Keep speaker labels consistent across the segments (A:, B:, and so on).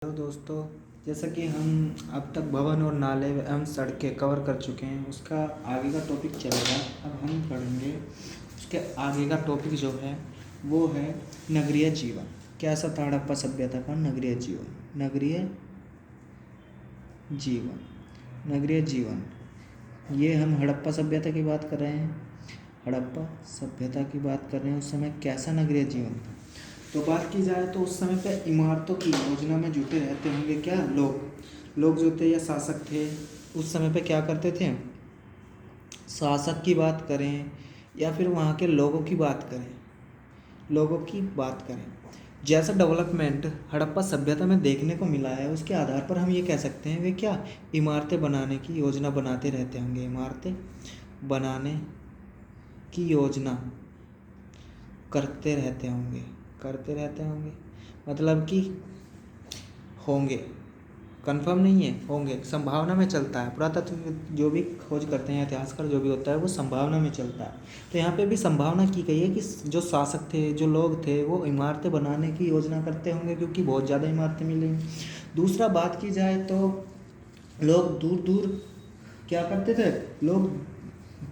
A: Hello दोस्तों, जैसा कि हम अब तक भवन और नाले एवं सड़कें कवर कर चुके हैं, उसका आगे का टॉपिक चलेगा। अब हम पढ़ेंगे उसके आगे का टॉपिक जो है वो है नगरीय जीवन। कैसा था हड़प्पा सभ्यता का नगरीय जीवन। नगरीय जीवन ये हम हड़प्पा सभ्यता की बात कर रहे हैं। हड़प्पा सभ्यता की बात कर रहे हैं। उस समय कैसा नगरीय जीवन था। तो बात की जाए तो उस समय पे इमारतों की योजना में जुटे रहते होंगे क्या लोग जो थे या शासक थे उस समय पे क्या करते थे। शासक की बात करें या फिर वहाँ के लोगों की बात करें, जैसा डेवलपमेंट हड़प्पा सभ्यता में देखने को मिला है उसके आधार पर हम ये कह सकते हैं वे क्या इमारतें बनाने की योजना बनाते रहते होंगे। इमारतें बनाने की योजना करते रहते होंगे मतलब कि होंगे, कंफर्म नहीं है, होंगे, संभावना में चलता है। पुरातत्व जो भी खोज करते हैं, इतिहासकार जो भी होता है वो संभावना में चलता है। तो यहाँ पे भी संभावना की गई है कि जो शासक थे, जो लोग थे, वो इमारतें बनाने की योजना करते होंगे क्योंकि बहुत ज़्यादा इमारतें मिलेंगी। दूसरा बात की जाए तो लोग दूर दूर क्या करते थे, लोग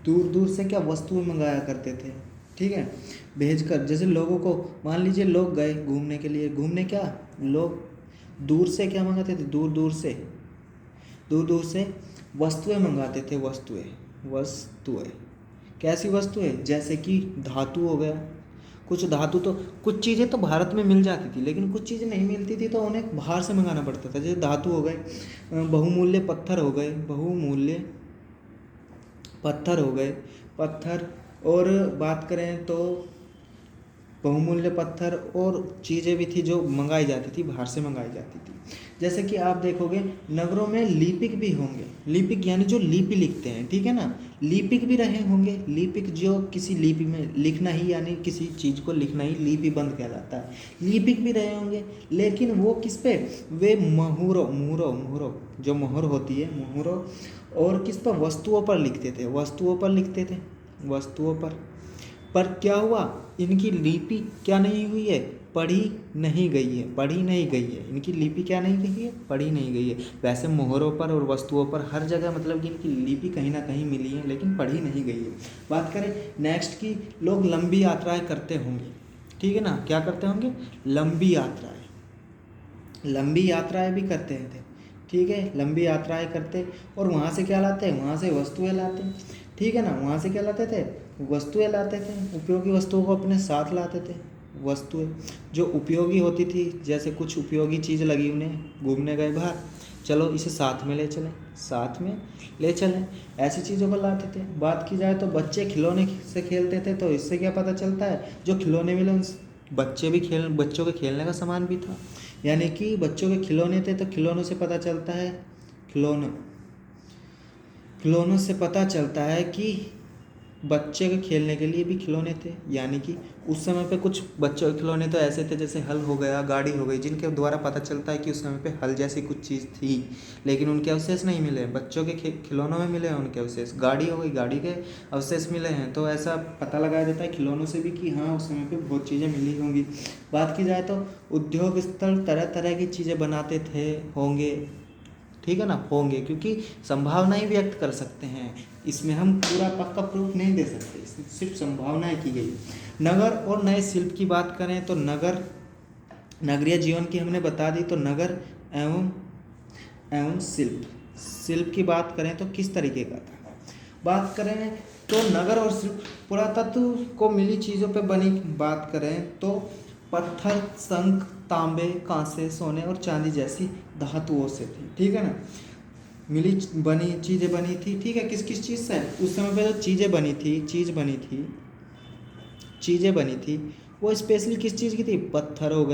A: दूर दूर से क्या वस्तुएं मंगाया करते थे, ठीक है, भेजकर। जैसे लोगों को मान लीजिए लोग गए घूमने के लिए, घूमने क्या लोग दूर से क्या मंगाते थे, दूर दूर से वस्तुएं मंगाते थे। वस्तुएं कैसी वस्तुएं, जैसे कि धातु हो गया। कुछ चीज़ें तो भारत में मिल जाती थी लेकिन कुछ चीज़ें नहीं मिलती थी तो उन्हें बाहर से मंगाना पड़ता था। जैसे धातु हो गए, बहुमूल्य पत्थर हो गए, पत्थर। और बात करें तो बहुमूल्य पत्थर और चीज़ें भी थी जो मंगाई जाती थी, बाहर से मंगाई जाती थी। जैसे कि आप देखोगे नगरों में लिपिक भी होंगे। लिपिक यानी जो लिपि लिखते हैं, ठीक है ना, लिपिक भी रहे होंगे। लिपिक जो किसी लिपि में लिखना ही यानी किसी चीज़ को लिखना ही लिपिबंध कहलाता है। लिपिक भी रहे होंगे लेकिन वो किस पे, वे मोहरों जो मोहर होती है, मोहरों और किस पर, वस्तुओं पर लिखते थे। वस्तुओं पर क्या हुआ, इनकी लिपि क्या नहीं हुई है, पढ़ी नहीं गई है। इनकी लिपि क्या नहीं गई है, पढ़ी नहीं गई है। वैसे मोहरों पर और वस्तुओं पर हर जगह मतलब कि इनकी लिपि कहीं ना कहीं मिली है लेकिन पढ़ी नहीं गई है। बात करें नेक्स्ट की, लोग लंबी यात्राएं करते होंगे, ठीक है ना, क्या करते होंगे, लंबी यात्राएं भी करते थे, ठीक है, लंबी यात्राएं करते और वहाँ से क्या लाते, वहाँ से वस्तुएं लाते, ठीक है ना, वहाँ से क्या लाते थे, वस्तुएं लाते थे। उपयोगी वस्तुओं को अपने साथ लाते थे। वस्तुएं जो उपयोगी होती थी, जैसे कुछ उपयोगी चीज़ लगी उन्हें, घूमने गए बाहर, चलो इसे साथ में ले चलें, ऐसी चीज़ों को लाते थे। बात की जाए तो बच्चे खिलौने से खेलते थे, तो इससे क्या पता चलता है, जो खिलौने मिले उन बच्चों के खेलने का सामान भी था, यानी कि बच्चों के खिलौने थे। तो खिलौनों से पता चलता है, खिलौनों से पता चलता है कि बच्चे के खेलने के लिए भी खिलौने थे। यानी कि उस समय पे कुछ बच्चों के खिलौने तो ऐसे थे जैसे हल हो गया, गाड़ी हो गई, जिनके द्वारा पता चलता है कि उस समय पे हल जैसी कुछ चीज़ थी, लेकिन उनके अवशेष नहीं मिले। बच्चों के खिलौनों में मिले हैं उनके अवशेष। गाड़ी हो गई, गाड़ी के अवशेष मिले हैं। तो ऐसा पता लगाया जाता है खिलौनों से भी कि हाँ उस समय पर बहुत चीज़ें मिली होंगी। बात की जाए तो उद्योग स्थल तरह तरह की चीज़ें बनाते थे, होंगे, ठीक है ना, होंगे, क्योंकि संभावना ही व्यक्त कर सकते हैं, इसमें हम पूरा पक्का प्रूफ नहीं दे सकते, सिर्फ संभावनाएं की गई। नगर और नए शिल्प की बात करें तो नगरीय जीवन की हमने बता दी। तो नगर एवं शिल्प की बात करें तो किस तरीके का था। बात करें तो नगर और शिल्प पुरातत्व को मिली चीज़ों पे बनी बात करें तो पत्थर, शंख, तांबे, कांसे, सोने और चांदी जैसी धातुओं से थी, ठीक है ना, चीज़ें बनी थी, ठीक है। किस चीज़ से, उस समय पे जो चीज़ बनी थी वो स्पेशली किस चीज़ की थी, पत्थर हो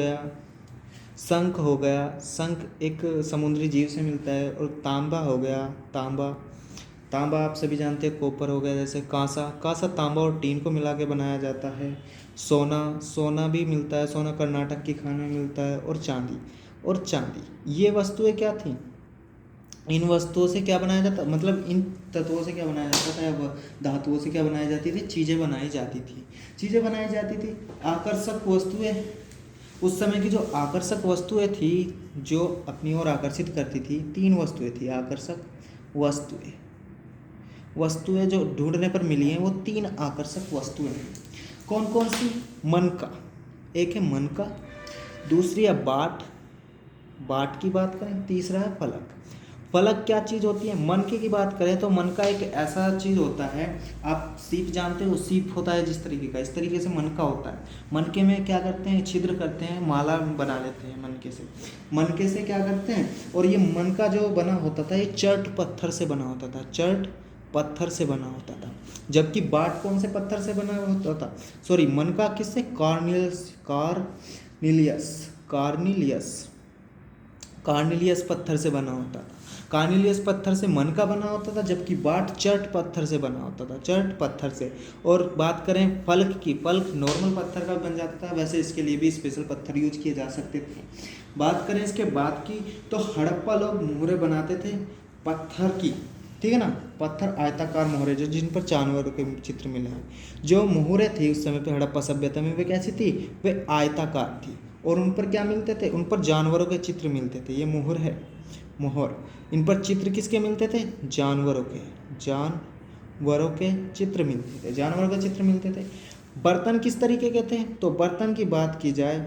A: गया, शंख एक समुद्री जीव से मिलता है, और तांबा हो गया, तांबा आप सभी जानते हैं, कॉपर हो गया, जैसे कांसा तांबा और टीन को मिला के बनाया जाता है। सोना भी मिलता है, सोना कर्नाटक की खान में मिलता है, और चांदी ये वस्तुएं क्या थी, इन वस्तुओं से क्या बनाया जाता, मतलब इन तत्वों से क्या बनाया जाता था, या धातुओं से क्या बनाई जाती थी, चीज़ें बनाई जाती थी। आकर्षक वस्तुएं उस समय की जो आकर्षक वस्तुएं थी, जो अपनी ओर आकर्षित करती थी, 3 वस्तुएं थी आकर्षक वस्तुएं। वस्तुएं जो ढूंढने पर मिली हैं वो 3 आकर्षक वस्तुएं हैं। कौन कौन सी? मन का, एक है मन का, दूसरी है बाट, बाट की बात करें, तीसरा है फलक। फलक क्या चीज़ होती है? मन की बात करें तो मन का एक ऐसा चीज़ होता है, आप सीप जानते हो, सीप होता है जिस तरीके का, इस तरीके से मन का होता है। मनके में क्या करते हैं? छिद्र करते हैं, माला बना लेते हैं मनके से। मनके से क्या करते हैं? और ये मन का जो बना होता था ये चर्ट पत्थर से बना होता था, चर्ट पत्थर से बना होता था। जबकि बाट कौन से पत्थर से बना होता था? सॉरी, मन का किससे? कार्निलियस पत्थर से बना होता था। कार्निलियस पत्थर से मन का बना होता था, जबकि बाट चर्ट पत्थर से बना होता था, चर्ट पत्थर से। और बात करें फल्क की, फल्क नॉर्मल पत्थर का बन जाता था, वैसे इसके लिए भी स्पेशल पत्थर यूज किए जा सकते थे। बात करें इसके बाद की, तो हड़प्पा लोग मोहरे बनाते थे पत्थर की, ठीक है ना, पत्थर आयताकार मोहरे, जो जिन पर जानवरों के चित्र मिले हैं। जो मोहरे थे उस समय पे हड़प्पा सभ्यता में, वे कैसी थी? वे आयताकार थी। और उन पर क्या मिलते थे? उन पर जानवरों के चित्र मिलते थे। ये मोहर है, मोहर। इन पर चित्र किसके मिलते थे? जानवरों के, जानवरों के चित्र मिलते थे, जानवरों के चित्र मिलते थे। बर्तन किस तरीके के थे? तो बर्तन की बात की जाए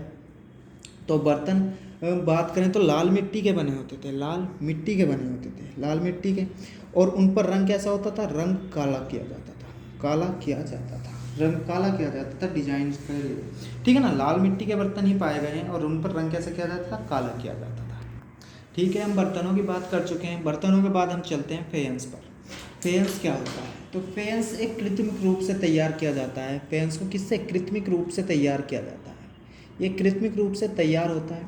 A: तो बर्तन बात करें तो लाल मिट्टी के बने होते थे, लाल मिट्टी के बने होते थे, लाल मिट्टी के। और उन पर रंग कैसा होता था? रंग काला किया जाता था, काला किया जाता था, रंग काला किया जाता था डिजाइन के लिए, ठीक है ना। लाल मिट्टी के बर्तन ही पाए गए हैं और उन पर रंग कैसे किया जाता था? काला किया जाता था। ठीक है, हम बर्तनों की बात कर चुके हैं। बर्तनों के बाद हम चलते हैं फेयंस पर। फेयंस क्या होता है? तो फेयंस एक कृत्रिम रूप से तैयार किया जाता है। फेयंस को किससे? कृत्रिम रूप से तैयार किया जाता है। ये कृत्रिम रूप से तैयार होता है।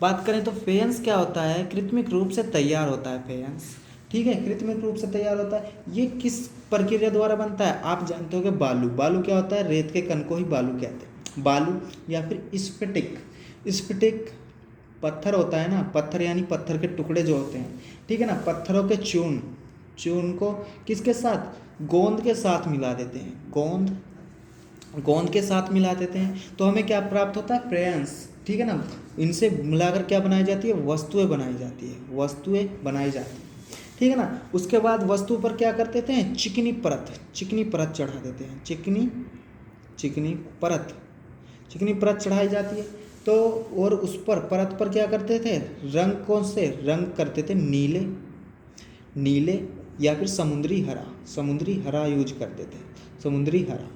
A: बात करें तो फेयंस क्या होता है? कृत्रिम रूप से तैयार होता है फेयंस, ठीक है, कृत्रिम रूप से तैयार होता है। ये किस प्रक्रिया द्वारा बनता है? आप जानते हो कि बालू, बालू क्या होता है? रेत के कण को ही बालू कहते हैं, बालू या फिर स्फटिक। स्फटिक पत्थर होता है ना, पत्थर यानी पत्थर के टुकड़े जो होते हैं, ठीक है ना, पत्थरों के चूर्ण, चूर्ण को किसके साथ? गोंद के साथ मिला देते हैं, गोंद के साथ मिला देते हैं, तो हमें क्या प्राप्त होता है? फेयंस, ठीक है ना। इनसे मिलाकर क्या बनाई जाती है? वस्तुएं बनाई जाती है, वस्तुएं बनाई जाती है, ठीक है ना। उसके बाद वस्तु पर क्या कर देते हैं? चिकनी परत चढ़ा देते हैं, चिकनी परत चढ़ाई जाती है। तो और उस पर परत पर क्या करते थे? रंग कौन से रंग करते थे? नीले या फिर समुद्री हरा यूज करते थे, समुद्री हरा।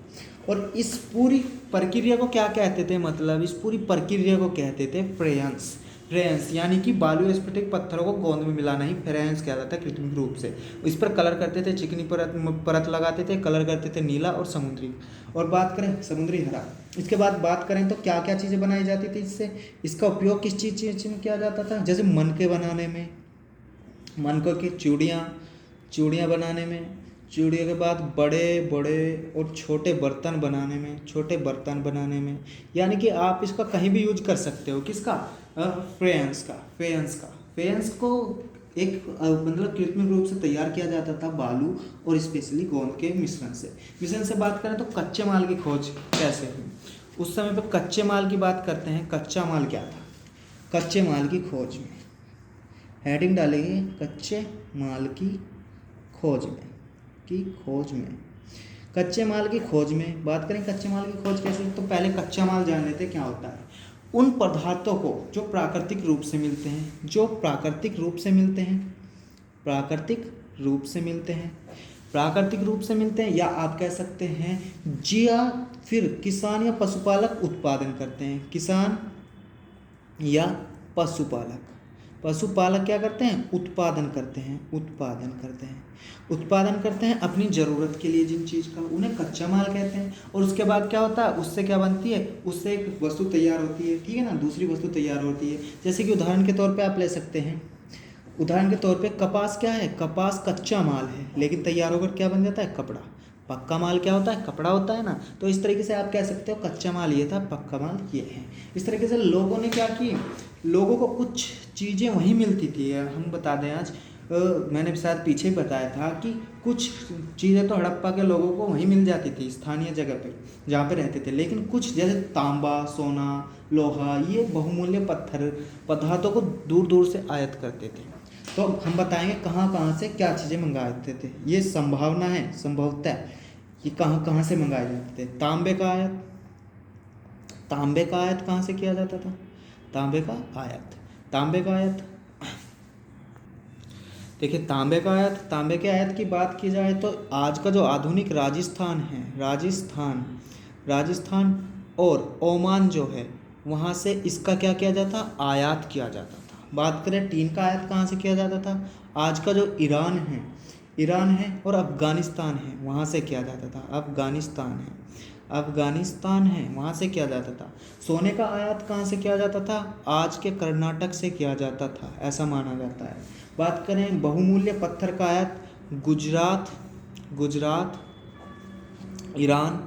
A: और इस पूरी प्रक्रिया को क्या कहते थे? मतलब इस पूरी प्रक्रिया को कहते थे फेयंस। फेयंस यानी कि बालू स्फटिक पत्थरों को गोंद में मिलाना ही फेयंस किया जाता है कृत्रिम रूप से। इस पर कलर करते थे, चिकनी परत लगाते थे, कलर करते थे नीला और समुद्री। और बात करें समुद्री हरा, इसके बाद बात करें तो क्या क्या चीज़ें बनाई जाती थी इससे? इसका उपयोग किस चीज़ में किया जाता था? जैसे मनके बनाने में, मनकों की चूड़ियाँ बनाने में, चूड़ियों के बाद बड़े बड़े और छोटे बर्तन बनाने में, यानी कि आप इसका कहीं भी यूज कर सकते हो। किसका? फेयंस को एक मतलब कृत्रिम रूप से तैयार किया जाता था बालू और स्पेशली गोंद के मिश्रण से बात करें तो कच्चे माल की खोज कैसे हुई? उस समय पर कच्चे माल की बात करते हैं। कच्चा माल क्या था? कच्चे माल की खोज में हेडिंग डालेंगे, कच्चे माल की खोज में, कच्चे माल की खोज में बात करें। कच्चे माल की खोज कैसे? तो पहले कच्चा माल जान लेते क्या होता है। उन पदार्थों को जो प्राकृतिक रूप से मिलते हैं, या आप कह सकते हैं या फिर किसान या पशुपालक उत्पादन करते हैं। किसान या पशुपालक क्या करते हैं? उत्पादन करते हैं अपनी ज़रूरत के लिए जिन चीज़ का, उन्हें कच्चा माल कहते हैं। और उसके बाद क्या होता है? उससे क्या बनती है? उससे एक वस्तु तैयार होती है, ठीक है ना, दूसरी वस्तु तैयार होती है। जैसे कि उदाहरण के तौर पे आप ले सकते हैं, उदाहरण के तौर पे कपास क्या है? कपास कच्चा माल है, लेकिन तैयार होकर क्या बन जाता है? कपड़ा। पक्का माल क्या होता है? कपड़ा होता है ना। तो इस तरीके से आप कह सकते हो कच्चा माल ये था, पक्का माल ये है। इस तरीके से लोगों ने क्या की, लोगों को कुछ चीज़ें वहीं मिलती थी। हम बता दें आज मैंने शायद पीछे ही बताया था कि कुछ चीज़ें तो हड़प्पा के लोगों को वहीं मिल जाती थी स्थानीय जगह पे जहाँ पे रहते थे, लेकिन कुछ जैसे तांबा, सोना, लोहा, ये बहुमूल्य पत्थर पदार्थों को दूर दूर से आयात करते थे। तो हम बताएंगे कहाँ कहाँ से क्या चीज़ें मंगाते थे। ये संभावना है, संभवतः कि कहाँ कहाँ से मंगाए जाते थे। तांबे का आयात कहाँ से किया जाता था? तांबे का आयात देखिए, तांबे के आयात की बात की जाए तो आज का जो आधुनिक राजस्थान है, राजस्थान और ओमान जो है, वहाँ से इसका क्या किया जाता? आयात किया जाता था। बात करें टीन का आयात कहाँ से किया जाता था? आज का जो ईरान है और अफ़गानिस्तान है, वहाँ से किया जाता था। अफ़गानिस्तान है, वहाँ से किया जाता था। सोने का आयात कहाँ से किया जाता था? आज के कर्नाटक से किया जाता था, ऐसा माना जाता है। बात करें बहुमूल्य पत्थर का आयात, गुजरात, ईरान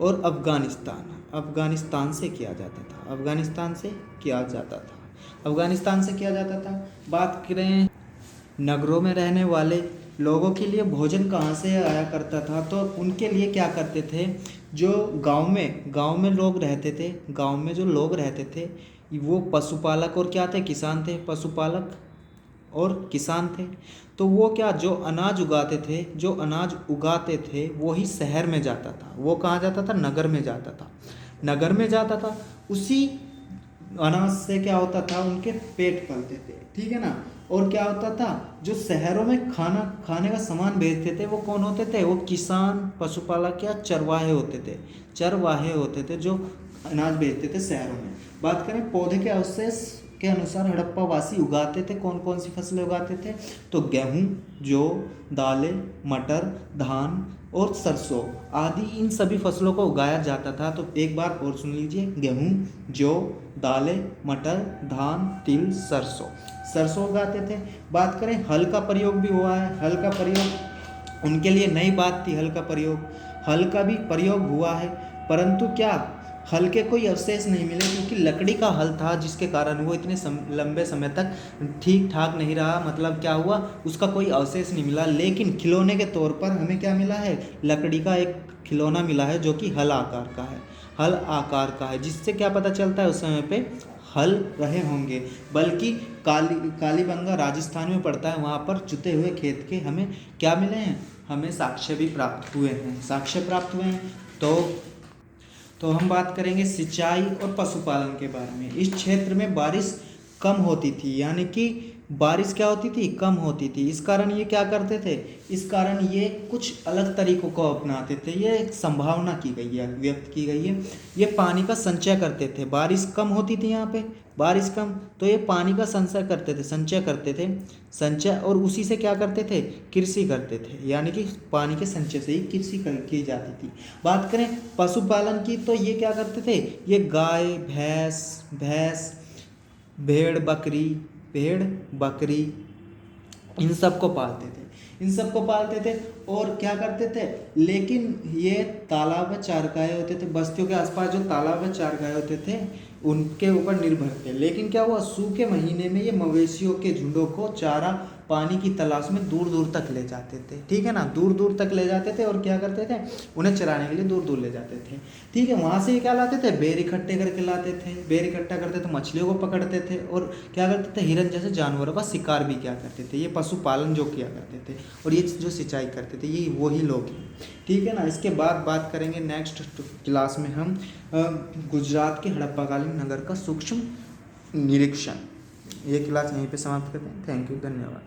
A: और अफ़गानिस्तान से किया जाता था। बात करें नगरों में रहने वाले लोगों के लिए भोजन कहाँ से आया करता था, तो उनके लिए क्या करते थे, जो गांव में लोग रहते थे, गांव में जो लोग रहते थे वो पशुपालक और क्या थे? किसान थे। पशुपालक और किसान थे। तो वो क्या, जो अनाज उगाते थे वो ही शहर में जाता था। वो कहाँ जाता था? नगर में जाता था। उसी अनाज से क्या होता था? उनके पेट पलते थे, ठीक है ना। और क्या होता था, जो शहरों में खाने का सामान बेचते थे वो कौन होते थे? वो किसान, पशुपालक या चरवाहे होते थे जो अनाज बेचते थे शहरों में। बात करें पौधे के अवशेष के अनुसार हड़प्पा वासी उगाते थे, कौन कौन सी फसलें उगाते थे? तो गेहूं, जौ, दालें, मटर, धान और सरसों आदि, इन सभी फसलों को उगाया जाता था। तो एक बार और सुन लीजिए, गेहूं, जौ, दालें, मटर, धान, तिल, सरसों उगाते थे। बात करें हल का प्रयोग भी हुआ है। हल का प्रयोग उनके लिए नई बात थी। हल का भी प्रयोग हुआ है, परंतु क्या हल के कोई अवशेष नहीं मिले, क्योंकि लकड़ी का हल था, जिसके कारण वो इतने लंबे समय तक ठीक ठाक नहीं रहा। मतलब क्या हुआ, उसका कोई अवशेष नहीं मिला। लेकिन खिलौने के तौर पर हमें क्या मिला है? लकड़ी का एक खिलौना मिला है, जो कि हल आकार का है, जिससे क्या पता चलता है उस समय पे हल रहे होंगे। बल्कि कालीबंगा राजस्थान में पड़ता है, वहाँ पर जुते हुए खेत के हमें क्या मिले हैं? हमें साक्ष्य भी प्राप्त हुए हैं। तो हम बात करेंगे सिंचाई और पशुपालन के बारे में। इस क्षेत्र में बारिश कम होती थी, यानी कि बारिश क्या होती थी? कम होती थी। इस कारण ये क्या करते थे? इस कारण ये कुछ अलग तरीकों को अपनाते थे। ये एक संभावना की गई है, व्यक्त की गई है। ये पानी का संचय करते थे। बारिश कम होती थी यहाँ पे, तो ये पानी का संचय करते थे। और उसी से क्या करते थे? कृषि करते थे, यानी कि पानी के संचय से ही कृषि की जाती थी। बात करें पशुपालन की, तो ये क्या करते थे? ये गाय, भैंस, भेड़, बकरी इन सब को पालते थे। और क्या करते थे? लेकिन ये तालाब में चारगाहे होते थे, बस्तियों के आसपास जो तालाब में चारगाहे होते थे उनके ऊपर निर्भर थे। लेकिन क्या हुआ, सूखे महीने में ये मवेशियों के झुंडों को चारा पानी की तलाश में दूर दूर तक ले जाते थे, ठीक है ना। दूर दूर तक ले जाते थे और क्या करते थे? उन्हें चराने के लिए दूर दूर ले जाते थे, ठीक है। वहाँ से क्या लाते थे? बेर इकट्ठे करके लाते थे। बेर इकट्ठा करते थे, मछलियों को पकड़ते थे और क्या करते थे? हिरन जैसे जानवरों का शिकार भी किया करते थे। ये पशुपालन जो किया करते थे, और ये जो सिंचाई करते थे, ये वही लोग हैं, ठीक है ना। इसके बाद बात करेंगे नेक्स्ट क्लास में हम गुजरात के हड़प्पाकालीन नगर का सूक्ष्म निरीक्षण। ये क्लास यहीं पे समाप्त करते हैं। थैंक यू, धन्यवाद।